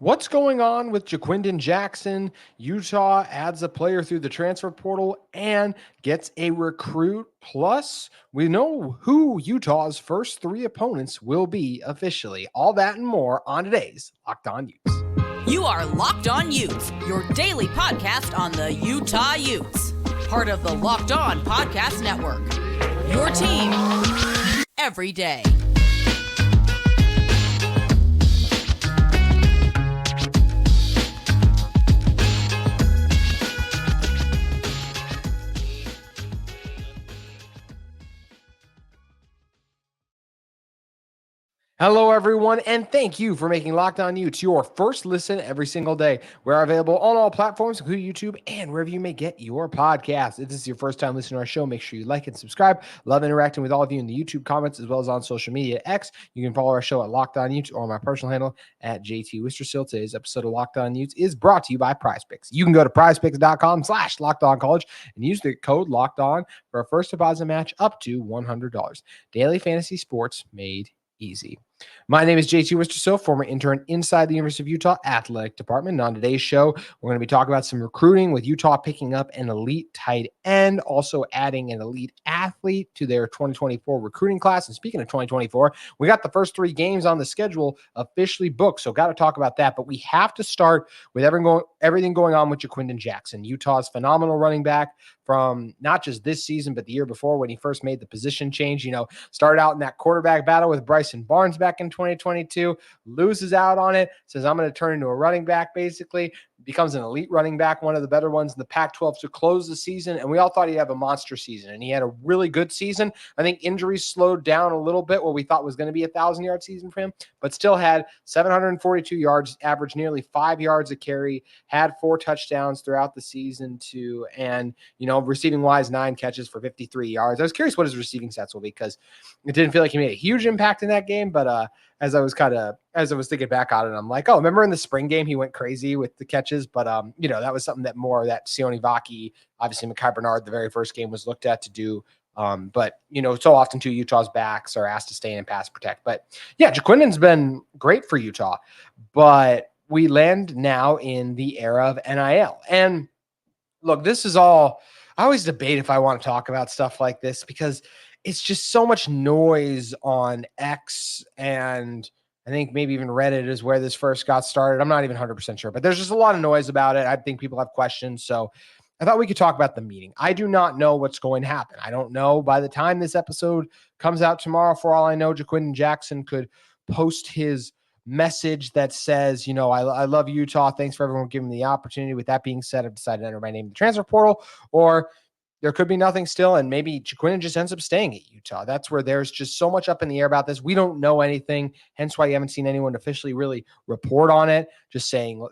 What's going on with Jaquindon Jackson? Utah adds a player through the transfer portal and gets a recruit. Plus, we know who Utah's first three opponents will be officially. All that and more on today's Locked On Utes. You are Locked On Utes, your daily podcast on the Utah Utes. Part of the Locked On Podcast Network. Your team every day. Hello, everyone, and thank you for making Locked On Utes your first listen every single day. We're available on all platforms, including YouTube and wherever you may get your podcast. If this is your first time listening to our show, make sure you like and subscribe. Love interacting with all of you in the YouTube comments as well as on social media X. You can follow our show at Locked On Utes or my personal handle at JT Wistrcill. Today's episode of Locked On Utes is brought to you by PrizePicks. You can go to prizepicks.com/LockedOnCollege and use the code Locked On for a first deposit match up to $100. Daily fantasy sports made easy. My name is JT Wistrcill, former intern inside the University of Utah Athletic Department. And on today's show, we're going to be talking about some recruiting with Utah picking up an elite tight end, also adding an elite athlete to their 2024 recruiting class. And speaking of 2024, we got the first three games on the schedule officially booked. So got to talk about that. But we have to start with everything going on with Jaquindon Jackson, Utah's phenomenal running back from not just this season, but the year before when he first made the position change. Started out in that quarterback battle with Bryson Barnes back in 2022, loses out on it, says, I'm going to turn into a running back, basically. Becomes an elite running back, one of the better ones in the Pac-12 to close the season. And we all thought he'd have a monster season, and he had a really good season. I think injuries slowed down a little bit what we thought was going to be a 1,000-yard season for him, but still had 742 yards, averaged nearly 5 yards a carry, had 4 touchdowns throughout the season too. And, receiving wise, 9 catches for 53 yards. I was curious what his receiving stats will be because it didn't feel like he made a huge impact in that game, but as I was thinking back on it, I'm like, oh, remember in the spring game, he went crazy with the catches, but that was something that Sione Vaki, obviously Mekhi Bernard, the very first game was looked at to do. But so often too, Utah's backs are asked to stay in and pass protect. But yeah, Jaquindon's been great for Utah, but we land now in the era of NIL. And look, this is all, I always debate if I want to talk about stuff like this because it's just so much noise on X, and I think maybe even Reddit is where this first got started. I'm not even 100% sure, but there's just a lot of noise about it. I think people have questions. So I thought we could talk about the meeting. I do not know what's going to happen. I don't know. By the time this episode comes out tomorrow, for all I know, Jaquindon Jackson could post his message that says, I love Utah. Thanks for everyone giving me the opportunity. With that being said, I've decided to enter my name in the transfer portal, or there could be nothing still, and maybe Jaquindon just ends up staying at Utah. That's where there's just so much up in the air about this. We don't know anything, hence why you haven't seen anyone officially really report on it. Just saying,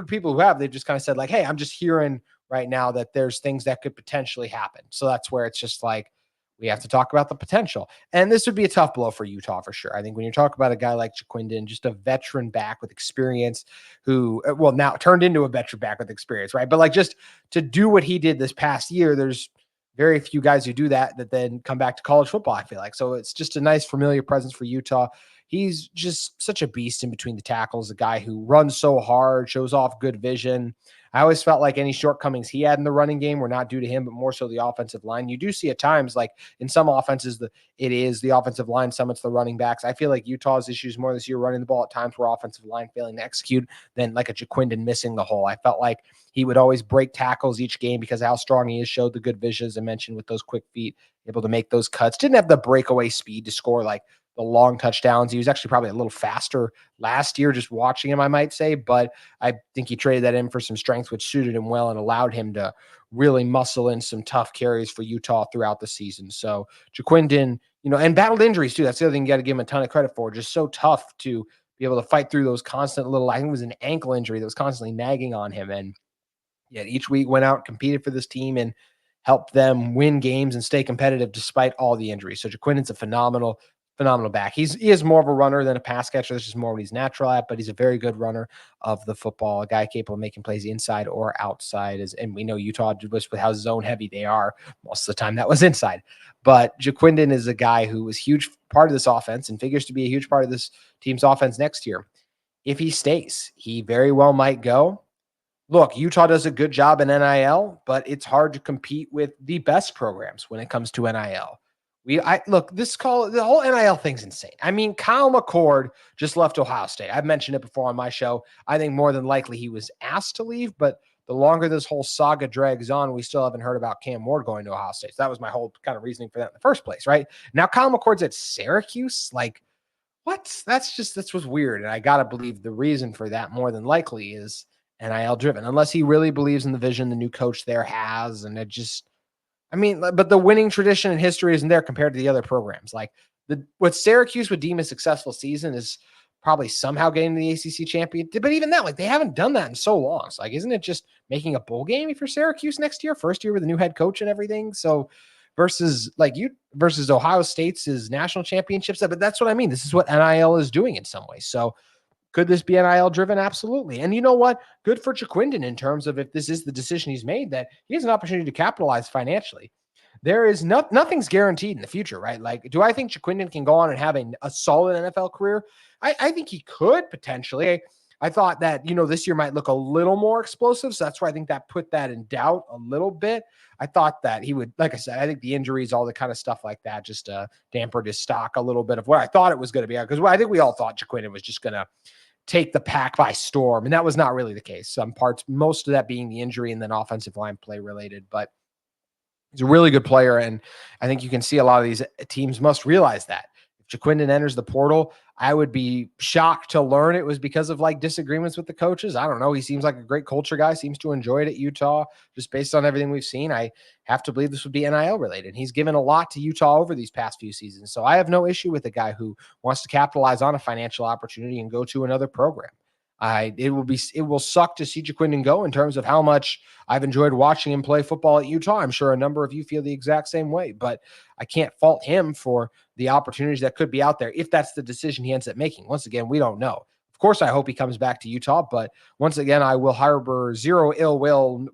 people who have, they've just kind of said like, hey, I'm just hearing right now that there's things that could potentially happen. So that's where it's just like, we have to talk about the potential. And this would be a tough blow for Utah for sure. I think when you talk about a guy like Jaquindon, just a veteran back with experience who, well, now turned into a veteran back with experience, right? But like just to do what he did this past year, there's very few guys who do that then come back to college football, I feel like. So it's just a nice familiar presence for Utah. He's just such a beast in between the tackles, a guy who runs so hard, shows off good vision. I always felt like any shortcomings he had in the running game were not due to him, but more so the offensive line. You do see at times, like in some offenses, it is the offensive line, some it's the running backs. I feel like Utah's issues more this year running the ball at times were offensive line failing to execute than like a Jaquindon missing the hole. I felt like he would always break tackles each game because of how strong he is, showed the good vision, as I mentioned, with those quick feet, able to make those cuts. Didn't have the breakaway speed to score like the long touchdowns. He was actually probably a little faster last year, just watching him, I might say, but I think he traded that in for some strength, which suited him well and allowed him to really muscle in some tough carries for Utah throughout the season. So Jaquindon, and battled injuries too. That's the other thing you got to give him a ton of credit for. Just so tough to be able to fight through those constant I think it was an ankle injury that was constantly nagging on him. And yet each week went out, competed for this team, and helped them win games and stay competitive despite all the injuries. So Jaquindon's a phenomenal back. He is more of a runner than a pass catcher. This is more what he's natural at, but he's a very good runner of the football, a guy capable of making plays inside or outside. And we know Utah, just with how zone heavy they are, most of the time that was inside. But Jaquindon is a guy who was a huge part of this offense and figures to be a huge part of this team's offense next year. if he stays. He very well might go. Look, Utah does a good job in NIL, but it's hard to compete with the best programs when it comes to NIL. The whole NIL thing's insane. I mean, Kyle McCord just left Ohio State. I've mentioned it before on my show. I think more than likely he was asked to leave, but the longer this whole saga drags on, we still haven't heard about Cam Ward going to Ohio State. So that was my whole kind of reasoning for that in the first place, right? Now Kyle McCord's at Syracuse. Like, what? That's what's weird. And I got to believe the reason for that more than likely is NIL driven, unless he really believes in the vision the new coach there has. And but the winning tradition and history isn't there compared to the other programs. Like what Syracuse would deem a successful season is probably somehow getting the ACC champion. But even that, like they haven't done that in so long. So like, isn't it just making a bowl game for Syracuse next year, first year with a new head coach and everything? So versus Ohio State's national championships. But that's what I mean. This is what NIL is doing in some ways. So could this be NIL driven? Absolutely. And you know what? Good for Jaquindon in terms of if this is the decision he's made, that he has an opportunity to capitalize financially. There is nothing's guaranteed in the future, right? Like, do I think Jaquindon can go on and have a solid NFL career? I think he could potentially. I thought that, this year might look a little more explosive. So that's why I think that put that in doubt a little bit. I thought that he would, like I said, I think the injuries, all the kind of stuff like that, just dampened his stock a little bit of what I thought it was going to be. Because I think we all thought Jaquindon was just going to take the pack by storm. And that was not really the case. Most of that being the injury and then offensive line play related. But he's a really good player. And I think you can see a lot of these teams must realize that. If Jaquindon enters the portal, I would be shocked to learn it was because of like disagreements with the coaches. I don't know. He seems like a great culture guy, seems to enjoy it at Utah. Just based on everything we've seen, I have to believe this would be NIL related. He's given a lot to Utah over these past few seasons. So I have no issue with a guy who wants to capitalize on a financial opportunity and go to another program. It will suck to see Jaquindon go in terms of how much I've enjoyed watching him play football at Utah. I'm sure a number of you feel the exact same way, but I can't fault him for the opportunities that could be out there if that's the decision he ends up making. Once again, we don't know. Of course, I hope he comes back to Utah, but once again, I will harbor zero ill will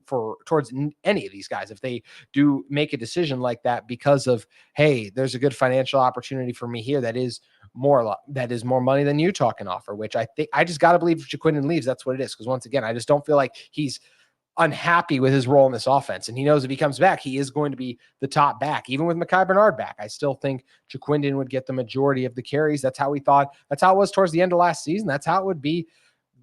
towards any of these guys if they do make a decision like that because of, hey, there's a good financial opportunity for me here that is more money than Utah can offer, which I think I just got to believe if Jaquindon leaves, that's what it is. Because once again, I just don't feel like he's unhappy with his role in this offense. And he knows if he comes back, he is going to be the top back. Even with Mekhi Bernard back, I still think Jaquindon would get the majority of the carries. That's how we thought. That's how it was towards the end of last season. That's how it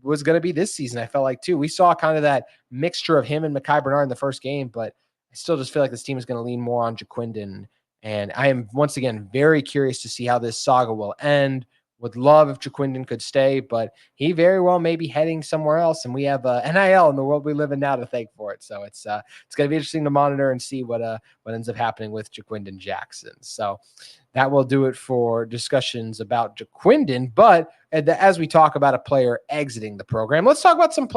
was going to be this season. I felt like too. We saw kind of that mixture of him and Mekhi Bernard in the first game, but I still just feel like this team is going to lean more on Jaquindon. And I am once again very curious to see how this saga will end. Would love if Jaquindon could stay, but he very well may be heading somewhere else. And we have NIL in the world we live in now to thank for it. So it's going to be interesting to monitor and see what ends up happening with Jaquindon Jackson. So that will do it for discussions about Jaquindon. But as we talk about a player exiting the program, let's talk about some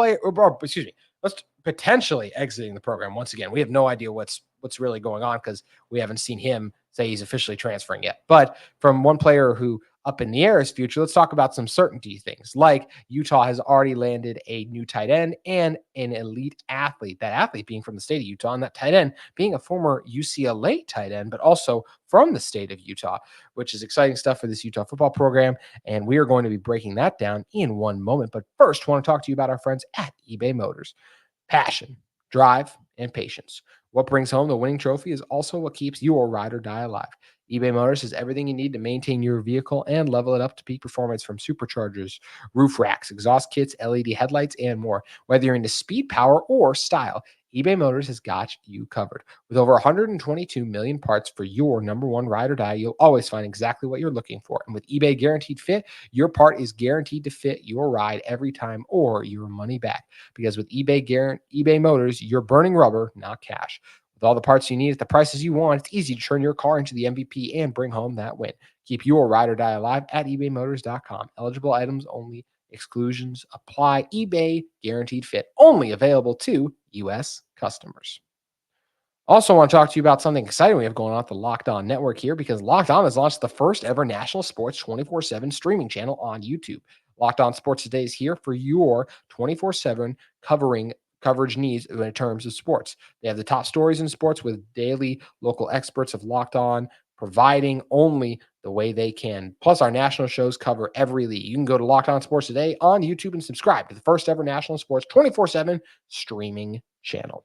let's potentially exiting the program. Once again, we have no idea what's really going on because we haven't seen him say he's officially transferring yet. But from one player who up in the air is future, let's talk about some certainty things. Like Utah has already landed a new tight end and an elite athlete, that athlete being from the state of Utah, and that tight end being a former UCLA tight end, but also from the state of Utah, which is exciting stuff for this Utah football program. And we are going to be breaking that down in one moment. But first, I want to talk to you about our friends at eBay Motors. Passion, drive, and patience. What brings home the winning trophy is also what keeps your ride or die alive. eBay Motors has everything you need to maintain your vehicle and level it up to peak performance, from superchargers, roof racks, exhaust kits, LED headlights, and more. Whether you're into speed, power, or style, eBay Motors has got you covered. With over 122 million parts for your number one ride or die, you'll always find exactly what you're looking for. And with eBay Guaranteed Fit, your part is guaranteed to fit your ride every time or your money back. Because with eBay Motors, you're burning rubber, not cash. With all the parts you need at the prices you want, it's easy to turn your car into the MVP and bring home that win. Keep your ride or die alive at ebaymotors.com. Eligible items only. Exclusions apply. eBay Guaranteed Fit. Only available to U.S. customers. Also want to talk to you about something exciting we have going on at the Locked On Network here, because Locked On has launched the first ever national sports 24/7 streaming channel on YouTube. Locked On Sports Today is here for your 24/7 coverage needs in terms of sports. They have the top stories in sports with daily local experts of Locked On, providing only the way they can. Plus, our national shows cover every league. You can go to Locked On Sports Today on YouTube and subscribe to the first ever national sports 24/7 streaming channel.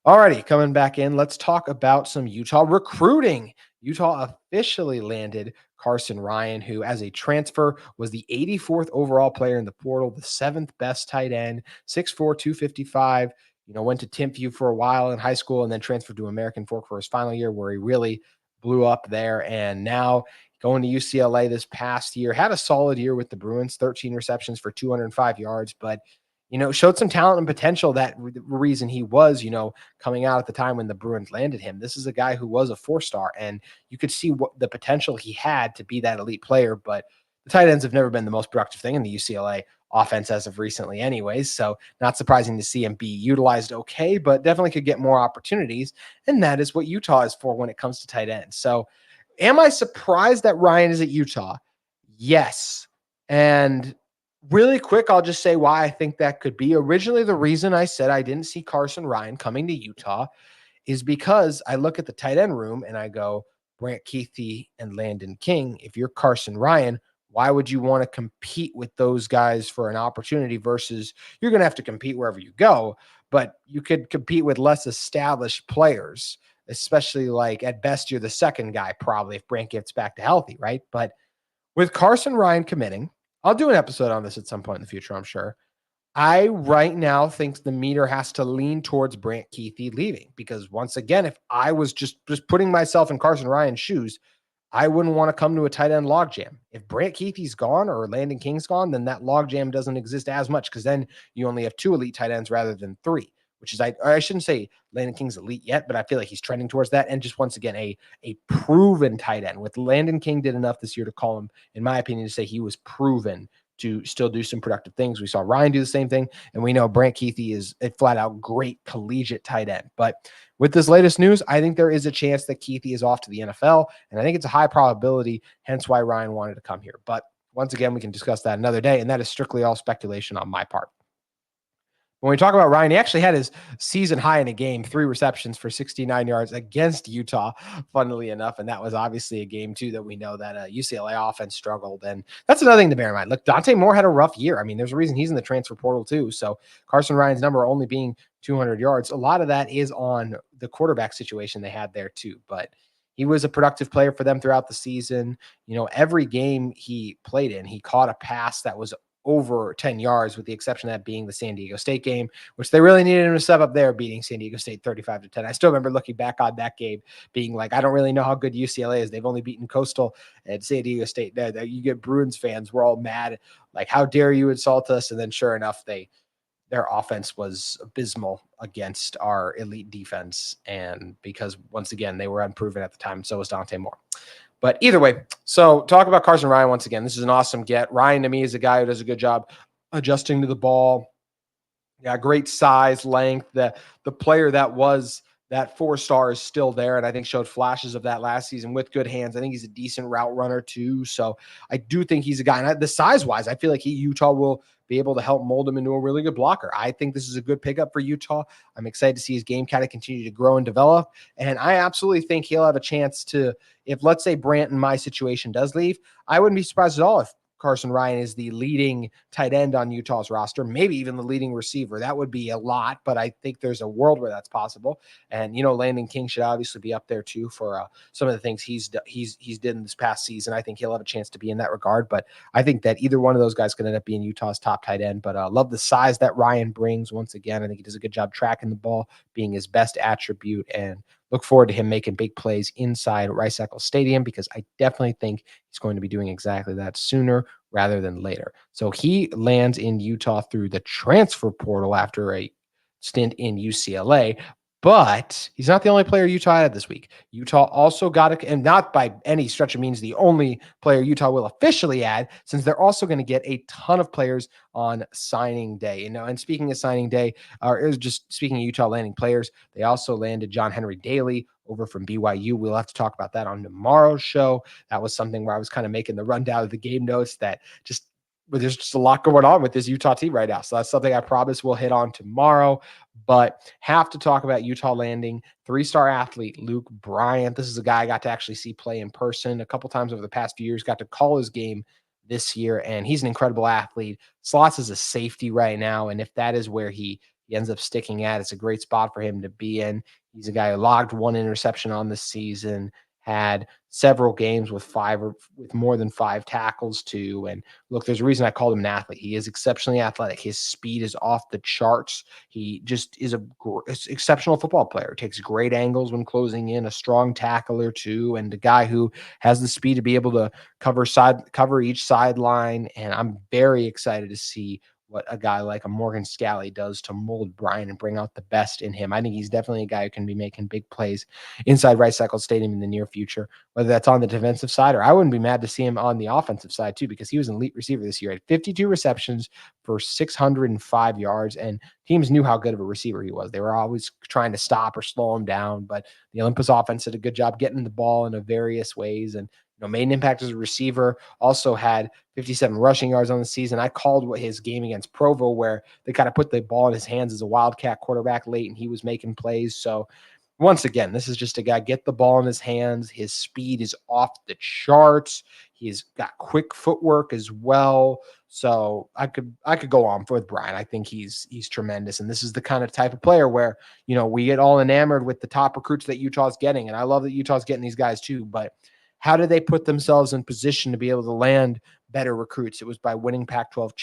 Alrighty, coming back in, let's talk about some Utah recruiting. Utah officially landed Carson Ryan, who, as a transfer, was the 84th overall player in the portal, the 7th best tight end, 6'4", 255. Went to Timpview for a while in high school and then transferred to American Fork for his final year, where he really blew up there. And now going to UCLA this past year, had a solid year with the Bruins, 13 receptions for 205 yards, but showed some talent and potential. That reason he was, coming out at the time when the Bruins landed him. This is a guy who was a 4-star, and you could see what the potential he had to be that elite player. But the tight ends have never been the most productive thing in the UCLA offense as of recently anyways. So not surprising to see him be utilized okay, but definitely could get more opportunities. And that is what Utah is for when it comes to tight ends. So am I surprised that Ryan is at Utah? Yes. And really quick, I'll just say why I think that could be. Originally, the reason I said I didn't see Carson Ryan coming to Utah is because I look at the tight end room and I go, Brant Kuithe and Landon King. If you're Carson Ryan, why would you want to compete with those guys for an opportunity versus you're going to have to compete wherever you go, but you could compete with less established players, especially like at best you're the second guy probably if Brant gets back to healthy, right? But with Carson Ryan committing, I'll do an episode on this at some point in the future, I'm sure. I right now think the meter has to lean towards Brant Kuithe leaving because once again, if I was just putting myself in Carson Ryan's shoes, I wouldn't want to come to a tight end logjam. If Brant Kuithe's gone or Landon King's gone, then that logjam doesn't exist as much because then you only have 2 elite tight ends rather than 3, which is I shouldn't say Landon King's elite yet, but I feel like he's trending towards that. And just once again, a proven tight end. With Landon King did enough this year to call him, in my opinion, to say he was proven to still do some productive things. We saw Ryan do the same thing, and we know Brant Kuithe is a flat out great collegiate tight end. But with this latest news, I think there is a chance that Kuithe is off to the NFL, and I think it's a high probability, hence why Ryan wanted to come here. But once again, we can discuss that another day, and that is strictly all speculation on my part. When we talk about Ryan, he actually had his season high in a game, 3 receptions for 69 yards against Utah, funnily enough. And that was obviously a game, too, that we know that UCLA offense struggled. And that's another thing to bear in mind. Look, Dante Moore had a rough year. I mean, there's a reason he's in the transfer portal, too. So Carson Ryan's number only being 200 yards. A lot of that is on the quarterback situation they had there, too. But he was a productive player for them throughout the season. Every game he played in, he caught a pass that was over 10 yards, with the exception of that being the San Diego State game, which they really needed him to step up there, beating San Diego State 35-10. I still remember looking back on that game being like, I don't really know how good UCLA is. They've only beaten Coastal and San Diego State. You get Bruins fans, we're all mad. Like, how dare you insult us? And then sure enough, their offense was abysmal against our elite defense. And because once again, they were unproven at the time. So was Dante Moore. But either way, so talk about Carson Ryan once again. This is an awesome get. Ryan, to me, is a guy who does a good job adjusting to the ball. Yeah, great size, length. The player that was that 4-star is still there, and I think showed flashes of that last season with good hands. I think he's a decent route runner too. So I do think he's a guy. And the size-wise, I feel like Utah will be able to help mold him into a really good blocker. I think this is a good pickup for Utah. I'm excited to see his game kind of continue to grow and develop. And I absolutely think he'll have a chance to, if let's say Brant in my situation does leave, I wouldn't be surprised at all if Carson Ryan is the leading tight end on Utah's roster, maybe even the leading receiver. That would be a lot, but I think there's a world where that's possible. And, Landon King should obviously be up there too for some of the things he's did in this past season. I think he'll have a chance to be in that regard, but I think that either one of those guys could end up being Utah's top tight end. But I love the size that Ryan brings. Once again, I think he does a good job tracking the ball, being his best attribute, and look forward to him making big plays inside Rice-Eccles Stadium, because I definitely think he's going to be doing exactly that sooner rather than later. So he lands in Utah through the transfer portal after a stint in UCLA. But he's not the only player Utah had this week. Utah also got and not by any stretch of means the only player Utah will officially add, since they're also going to get a ton of players on signing day. And speaking of signing day, or just speaking of Utah landing players, they also landed John Henry Daly over from BYU. We'll have to talk about that on tomorrow's show. That was something where I was kind of making the rundown of the game notes that but there's just a lot going on with this Utah team right now. So that's something I promise we'll hit on tomorrow. But have to talk about Utah landing three-star athlete Luke Bryant. This is a guy I got to actually see play in person a couple times over the past few years, got to call his game this year, and he's an incredible athlete. Slots as a safety right now, and if that is where he ends up sticking at, it's a great spot for him to be in. He's a guy who logged one interception on the season, had several games with more than five tackles too. And look, there's a reason I called him an athlete. He is exceptionally athletic. His speed is off the charts. He just is exceptional football player. Takes great angles when closing in, a strong tackler too, and a guy who has the speed to be able to cover each sideline. And I'm very excited to see what a guy like a Morgan Scalley does to mold Brian and bring out the best in him. I think he's definitely a guy who can be making big plays inside Rice-Eccles Stadium in the near future, whether that's on the defensive side, or I wouldn't be mad to see him on the offensive side too, because he was an elite receiver this year. He had 52 receptions for 605 yards, and teams knew how good of a receiver he was. They were always trying to stop or slow him down, but the Olympus offense did a good job getting the ball in various ways, and made an impact as a receiver. Also had 57 rushing yards on the season. I called his game against Provo where they kind of put the ball in his hands as a Wildcat quarterback late, and he was making plays. So once again, this is just a guy, get the ball in his hands. His speed is off the charts. He's got quick footwork as well. So I could go on with Brian. I think he's tremendous. And this is the kind of type of player where, we get all enamored with the top recruits that Utah's getting. And I love that Utah's getting these guys too, but how do they put themselves in position to be able to land better recruits? It was by winning Pac-12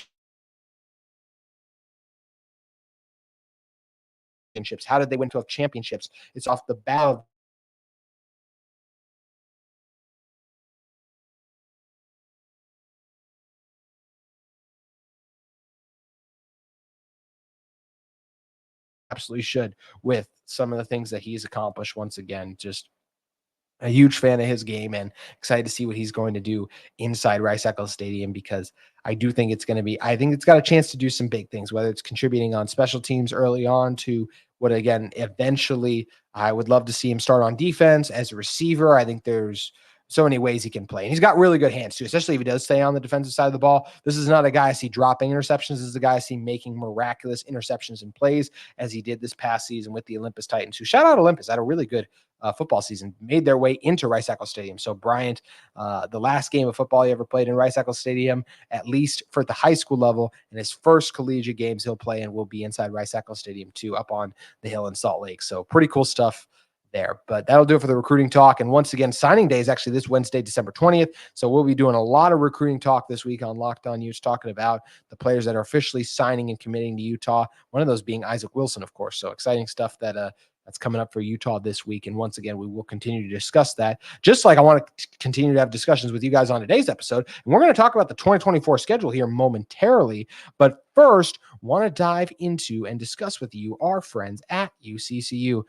championships. How did they win 12 championships? It's off the bat of absolutely should, with some of the things that he's accomplished. Once again, just a huge fan of his game and excited to see what he's going to do inside Rice-Eccles Stadium, because I do think I think it's got a chance to do some big things, whether it's contributing on special teams early on to what, again, eventually I would love to see him start on defense as a receiver. I think there's so many ways he can play. And he's got really good hands too, especially if he does stay on the defensive side of the ball. This is not a guy I see dropping interceptions. This is a guy I see making miraculous interceptions and plays, as he did this past season with the Olympus Titans, who, shout out Olympus, had a really good football season, made their way into Rice-Eccles Stadium. So Bryant, the last game of football he ever played in Rice-Eccles Stadium, at least for the high school level, and his first collegiate games he'll play in will be inside Rice-Eccles Stadium too, up on the hill in Salt Lake. So pretty cool stuff there. But that'll do it for the recruiting talk. And once again, signing day is actually this Wednesday, December 20th. So we'll be doing a lot of recruiting talk this week on Locked On Utes, talking about the players that are officially signing and committing to Utah. One of those being Isaac Wilson, of course. So exciting stuff that's coming up for Utah this week. And once again, we will continue to discuss that, just like I want to continue to have discussions with you guys on today's episode. And we're going to talk about the 2024 schedule here momentarily. But first, want to dive into and discuss with you our friends at UCCU.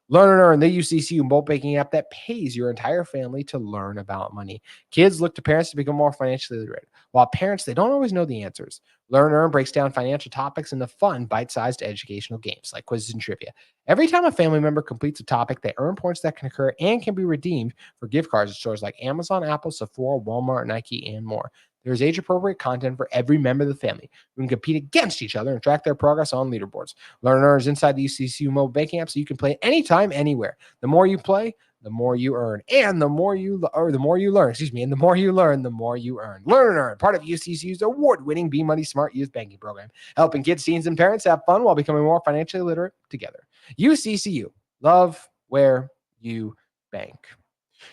Learn and Earn, the UCCU mobile banking app that pays your entire family to learn about money. Kids look to parents to become more financially literate, while parents, they don't always know the answers. Learn and Earn breaks down financial topics into fun, bite-sized educational games like quizzes and trivia. Every time a family member completes a topic, they earn points that can occur and can be redeemed for gift cards at stores like Amazon, Apple, Sephora, Walmart, Nike, and more. There's age-appropriate content for every member of the family who can compete against each other and track their progress on leaderboards. Learn and Earn is inside the UCCU mobile banking app, so you can play anytime, anywhere. The more you play, the more you earn, and the more you learn, the more you learn, the more you earn. Learn and Earn, part of UCCU's award-winning Be Money Smart Youth Banking Program, helping kids, teens, and parents have fun while becoming more financially literate together. UCCU, love where you bank.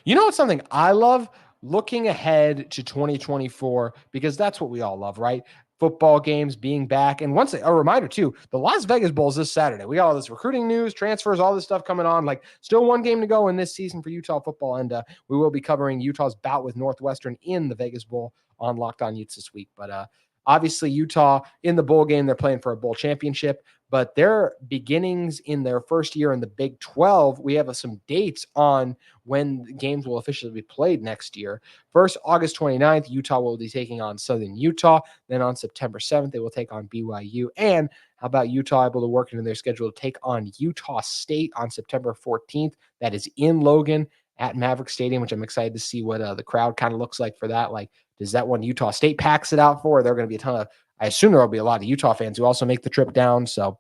You know what's something I love? Looking ahead to 2024, because that's what we all love, right? Football games being back. And once a reminder too, the Las Vegas Bowl is this Saturday. We got all this recruiting news, transfers, all this stuff coming on. Like, still one game to go in this season for Utah football. And we will be covering Utah's bout with Northwestern in the Vegas Bowl on Locked On Utes this week. But obviously Utah in the bowl game, they're playing for a bowl championship, but their beginnings in their first year in the Big 12, we have some dates on when games will officially be played next year. First, August 29th, Utah will be taking on Southern Utah. Then on September 7th, they will take on BYU. And how about Utah able to work into their schedule to take on Utah State on September 14th? That is in Logan at Maverick Stadium, which I'm excited to see what the crowd kind of looks like for that. Like, does that one Utah State packs it out for? There are going to be a ton of, I assume there will be a lot of Utah fans who also make the trip down. So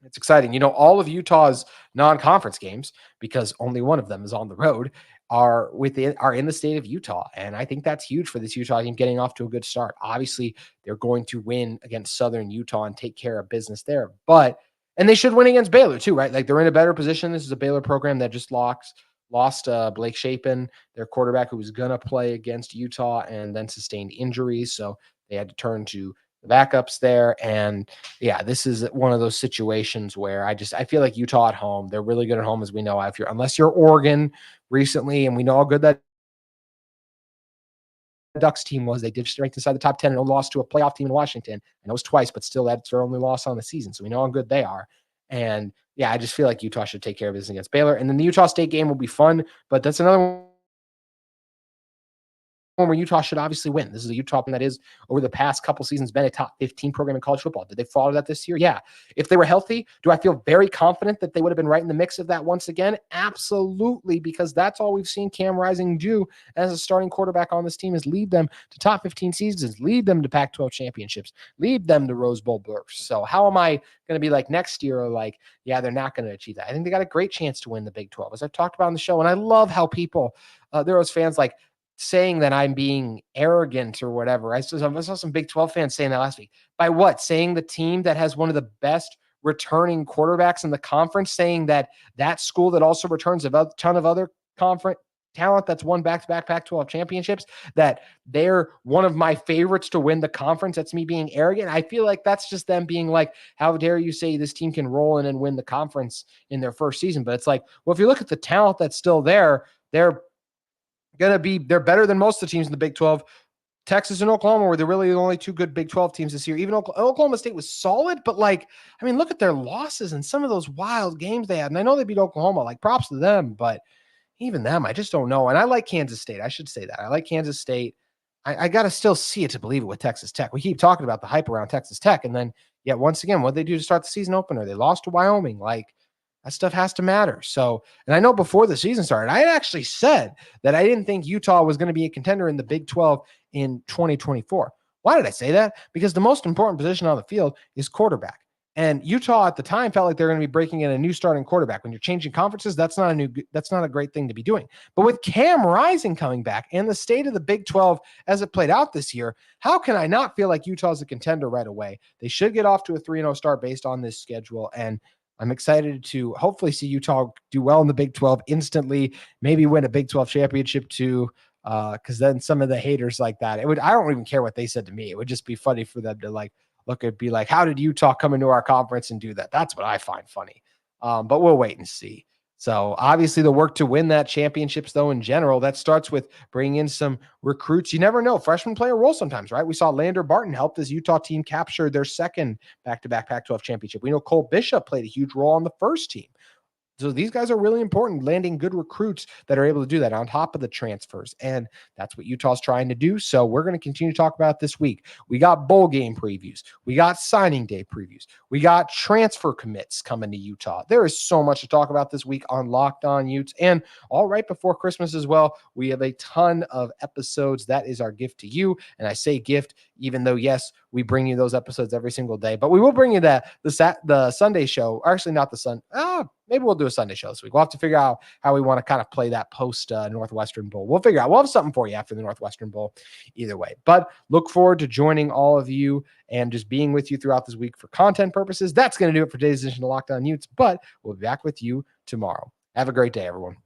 It's exciting. All of Utah's non-conference games, because only one of them is on the road, are in the state of Utah. And I think that's huge for this Utah team getting off to a good start. Obviously, they're going to win against Southern Utah and take care of business there. And they should win against Baylor too, right? Like, they're in a better position. This is a Baylor program that just lost Blake Shapen, their quarterback, who was going to play against Utah and then sustained injuries. So they had to turn to the backups there. And yeah, this is one of those situations where I feel like Utah at home, they're really good at home, as we know. Unless you're Oregon recently, and we know how good that Ducks team was. They did rank inside the top 10 and only lost to a playoff team in Washington. And it was twice, but still that's their only loss on the season. So we know how good they are. And yeah, I just feel like Utah should take care of business against Baylor. And then the Utah State game will be fun, but that's another one where Utah should obviously win. This is a Utah team that is, over the past couple seasons, been a top 15 program in college football. Did they follow that this year? Yeah. If they were healthy, do I feel very confident that they would have been right in the mix of that once again? Absolutely, because that's all we've seen Cam Rising do as a starting quarterback on this team, is lead them to top 15 seasons, lead them to Pac-12 championships, lead them to Rose Bowl berths. So how am I going to be like next year, or like, yeah, they're not going to achieve that? I think they got a great chance to win the Big 12, as I've talked about on the show. And I love how people, there are those fans like saying that I'm being arrogant or whatever. I saw some Big 12 fans saying that last week. By what? Saying the team that has one of the best returning quarterbacks in the conference, saying that school that also returns a ton of other conference talent that's won back-to-back Pac-12 championships, that they're one of my favorites to win the conference. That's me being arrogant. I feel like that's just them being like, how dare you say this team can roll in and win the conference in their first season? But it's like, well, if you look at the talent that's still there, they're better than most of the teams in the Big 12. Texas and Oklahoma were really the only two good Big 12 teams this year. Even Oklahoma State was solid, but look at their losses and some of those wild games they had. And I know they beat Oklahoma, like, props to them, but even them, I just don't know. And I like Kansas State. I should say that. I like Kansas State. I got to still see it to believe it with Texas Tech. We keep talking about the hype around Texas Tech. And then, yet once again, what they do to start the season opener? They lost to Wyoming. Like, that stuff has to matter. So, and I know before the season started, I had actually said that I didn't think Utah was going to be a contender in the Big 12 in 2024. Why did I say that? Because the most important position on the field is quarterback. And Utah at the time felt like they're going to be breaking in a new starting quarterback. When you're changing conferences, that's not a great thing to be doing. But with Cam Rising coming back and the state of the Big 12 as it played out this year, how can I not feel like Utah's a contender right away? They should get off to a 3-0 start based on this schedule. And I'm excited to hopefully see Utah do well in the Big 12 instantly, maybe win a Big 12 championship too. Because then some of the haters like that, I don't even care what they said to me. It would just be funny for them to be like, how did Utah come into our conference and do that? That's what I find funny. But we'll wait and see. So obviously the work to win that championships, though, in general, that starts with bringing in some recruits. You never know. Freshmen play a role sometimes, right? We saw Lander Barton help this Utah team capture their second back-to-back Pac-12 championship. We know Cole Bishop played a huge role on the first team. So these guys are really important, landing good recruits that are able to do that on top of the transfers. And that's what Utah's trying to do. So we're going to continue to talk about this week. We got bowl game previews. We got signing day previews. We got transfer commits coming to Utah. There is so much to talk about this week on Locked On Utes. And all right before Christmas as well, we have a ton of episodes. That is our gift to you. And I say gift, even though, yes, we bring you those episodes every single day, but we will bring you the Sunday show. Or actually, not the Sun. Maybe we'll do a Sunday show this week. We'll have to figure out how we want to kind of play that post Northwestern Bowl. We'll figure out. We'll have something for you after the Northwestern Bowl either way. But look forward to joining all of you and just being with you throughout this week for content purposes. That's going to do it for today's edition of Locked On Utes, but we'll be back with you tomorrow. Have a great day, everyone.